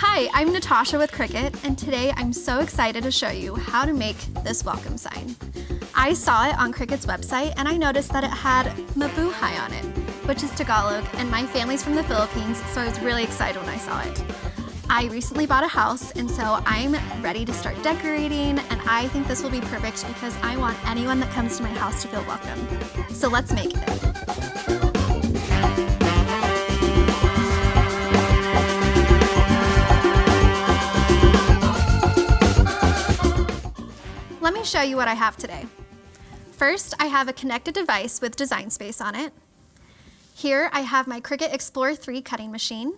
Hi, I'm Natasha with Cricut, and today I'm so excited to show you how to make this welcome sign. I saw it on Cricut's website and I noticed that it had mabuhay on it, which is Tagalog, and my family's from the Philippines, so I was really excited when I saw it. I recently bought a house, and so I'm ready to start decorating, and I think this will be perfect because I want anyone that comes to my house to feel welcome. So let's make it. Let me show you what I have today. First, I have a connected device with design space on it. Here I have my Cricut Explorer 3 cutting machine.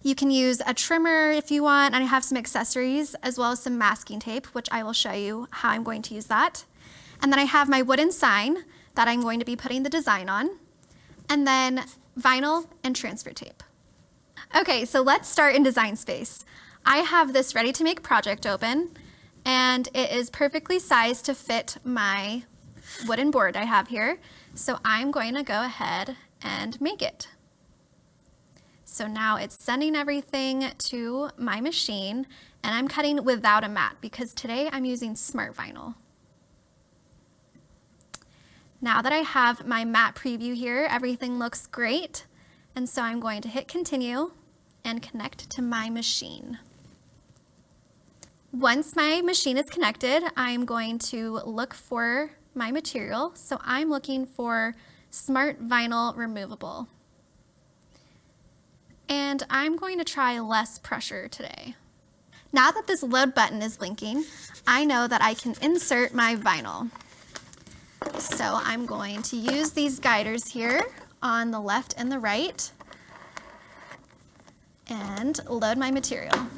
You can use a trimmer if you want, and I have some accessories as well as some masking tape, which I will show you how I'm going to use that. And then I have my wooden sign that I'm going to be putting the design on, and then vinyl and transfer tape. Okay, so let's start in design space. I have this ready to make project open, and it is perfectly sized to fit my wooden board I have here. So I'm going to go ahead and make it. So now it's sending everything to my machine, and I'm cutting without a mat because today I'm using smart vinyl. Now that I have my mat preview here, everything looks great. And so I'm going to hit continue and connect to my machine. Once my machine is connected, I'm going to look for my material. So I'm looking for Smart Vinyl Removable. And I'm going to try less pressure today. Now that this load button is blinking, I know that I can insert my vinyl. So I'm going to use these guiders here on the left and the right and load my material.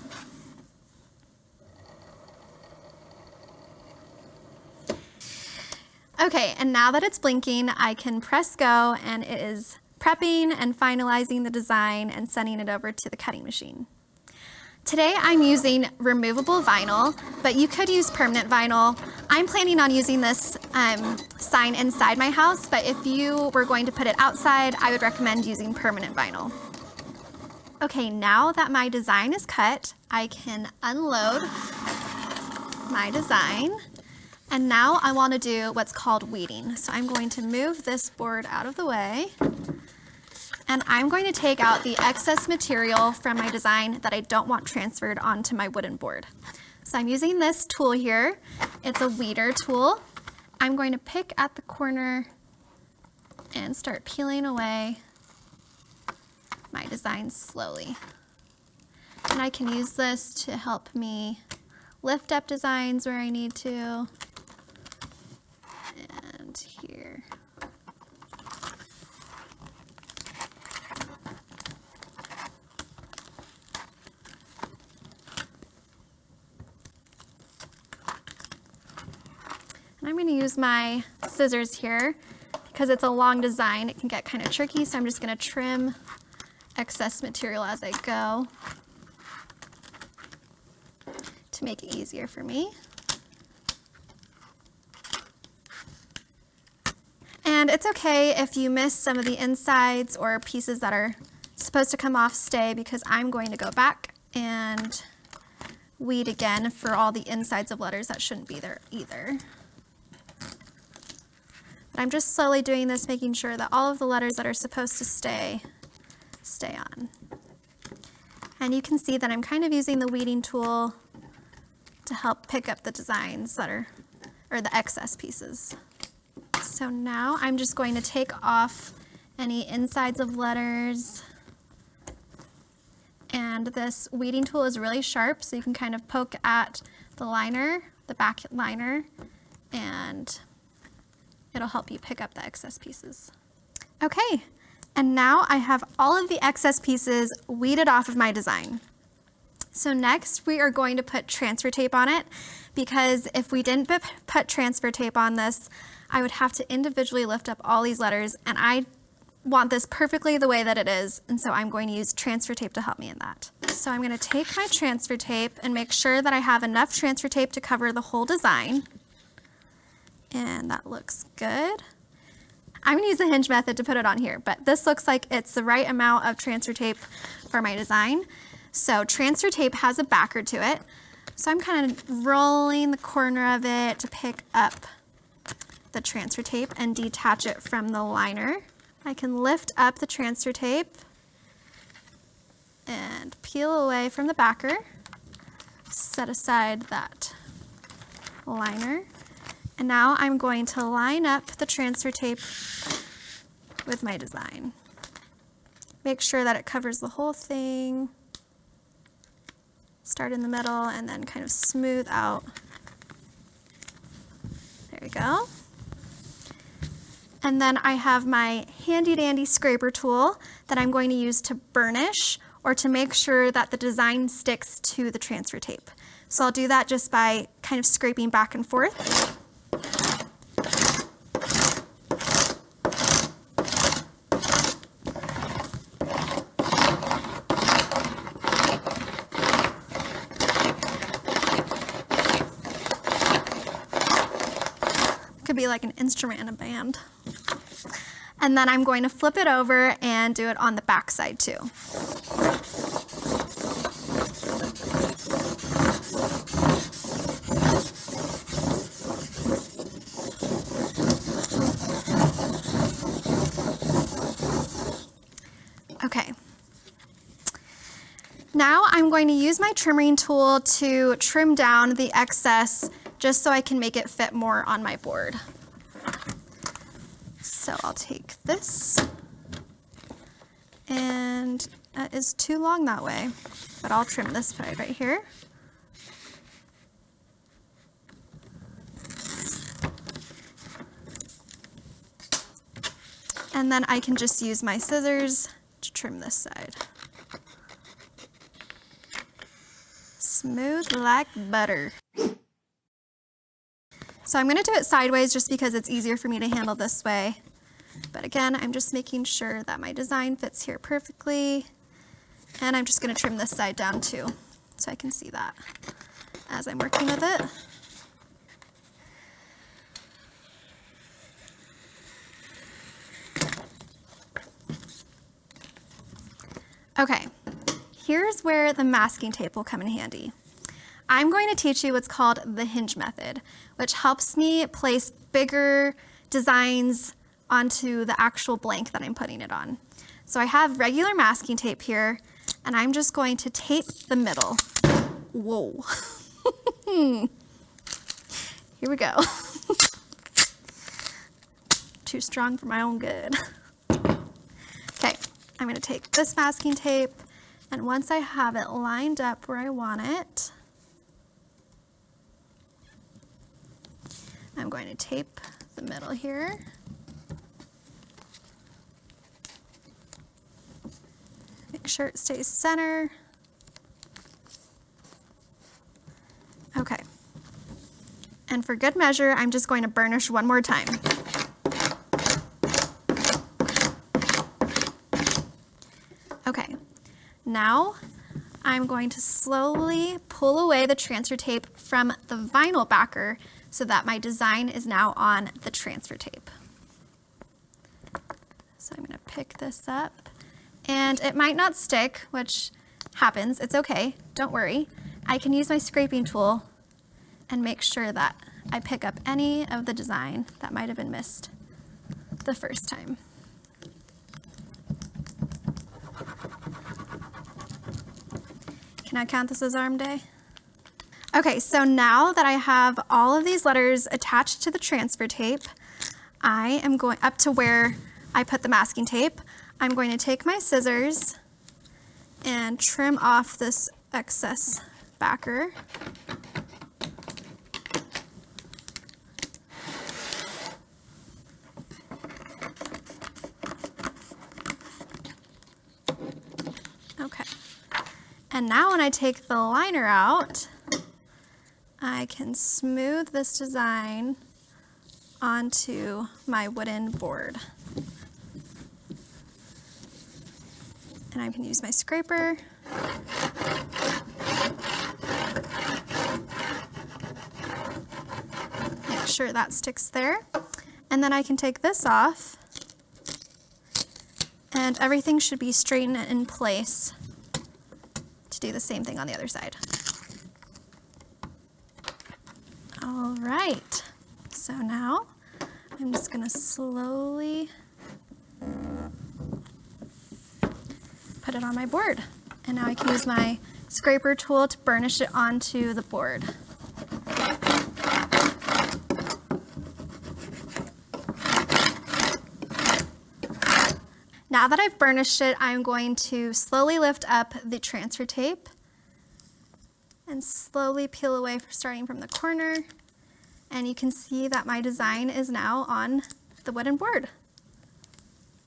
Okay, and now that it's blinking, I can press go, and it is prepping and finalizing the design and sending it over to the cutting machine. Today I'm using removable vinyl, but you could use permanent vinyl. I'm planning on using this sign inside my house, but if you were going to put it outside, I would recommend using permanent vinyl. Okay, now that my design is cut, I can unload my design. And now I want to do what's called weeding. So I'm going to move this board out of the way, and I'm going to take out the excess material from my design that I don't want transferred onto my wooden board. So I'm using this tool here. It's a weeder tool. I'm going to pick at the corner and start peeling away my design slowly. And I can use this to help me lift up designs where I need to. And here. And I'm going to use my scissors here because it's a long design. It can get kind of tricky, so I'm just going to trim excess material as I go to make it easier for me. And it's okay if you miss some of the insides or pieces that are supposed to come off stay, because I'm going to go back and weed again for all the insides of letters that shouldn't be there either. But I'm just slowly doing this, making sure that all of the letters that are supposed to stay on. And you can see that I'm kind of using the weeding tool to help pick up the designs that are, or the excess pieces. So now I'm just going to take off any insides of letters. And this weeding tool is really sharp, so you can kind of poke at the liner, the back liner, and it'll help you pick up the excess pieces. Okay, and now I have all of the excess pieces weeded off of my design. So next we are going to put transfer tape on it, because if we didn't put transfer tape on this, I would have to individually lift up all these letters, and I want this perfectly the way that it is, and so I'm going to use transfer tape to help me in that. So I'm going to take my transfer tape and make sure that I have enough transfer tape to cover the whole design. And that looks good. I'm going to use the hinge method to put it on here, but this looks like it's the right amount of transfer tape for my design. So transfer tape has a backer to it. So I'm kind of rolling the corner of it to pick up the transfer tape and detach it from the liner. I can lift up the transfer tape and peel away from the backer. Set aside that liner. And now I'm going to line up the transfer tape with my design. Make sure that it covers the whole thing. Start in the middle and then kind of smooth out. There we go. And then I have my handy dandy scraper tool that I'm going to use to burnish or to make sure that the design sticks to the transfer tape. So I'll do that just by kind of scraping back and forth. Could be like an instrument in a band. And then I'm going to flip it over and do it on the back side too. Okay. Now I'm going to use my trimming tool to trim down the excess just so I can make it fit more on my board. So I'll take this, and that is too long that way, but I'll trim this side right here. And then I can just use my scissors to trim this side. Smooth like butter. So I'm going to do it sideways just because it's easier for me to handle this way. But again, I'm just making sure that my design fits here perfectly. And I'm just going to trim this side down too, so I can see that as I'm working with it. Okay, here's where the masking tape will come in handy. I'm going to teach you what's called the hinge method, which helps me place bigger designs onto the actual blank that I'm putting it on. So I have regular masking tape here, and I'm just going to tape the middle. Whoa. Here we go. Too strong for my own good. Okay, I'm going to take this masking tape, and once I have it lined up where I want it, I'm going to tape the middle here. Make sure it stays center. Okay. And for good measure, I'm just going to burnish one more time. Okay. Now I'm going to slowly pull away the transfer tape from the vinyl backer so that my design is now on the transfer tape. So I'm going to pick this up, and it might not stick, which happens. It's okay, don't worry. I can use my scraping tool and make sure that I pick up any of the design that might have been missed the first time. Can I count this as arm day? Okay, so now that I have all of these letters attached to the transfer tape, I am going up to where I put the masking tape. I'm going to take my scissors and trim off this excess backer. Okay, and now when I take the liner out, I can smooth this design onto my wooden board. And I can use my scraper. Make sure that sticks there. And then I can take this off, and everything should be straightened in place to do the same thing on the other side. All right, so now I'm just gonna slowly put it on my board. And now I can use my scraper tool to burnish it onto the board. Now that I've burnished it, I'm going to slowly lift up the transfer tape and slowly peel away, starting from the corner. And you can see that my design is now on the wooden board.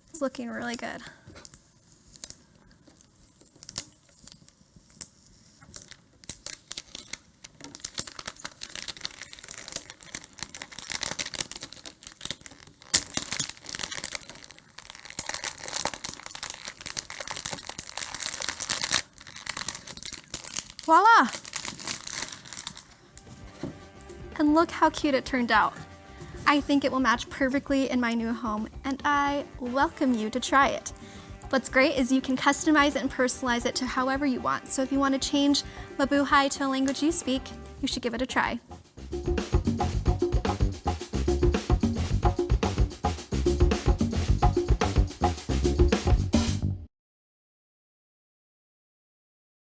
It's looking really good. Voila! And look how cute it turned out. I think it will match perfectly in my new home, and I welcome you to try it. What's great is you can customize it and personalize it to however you want. So if you want to change Mabuhay to a language you speak, you should give it a try.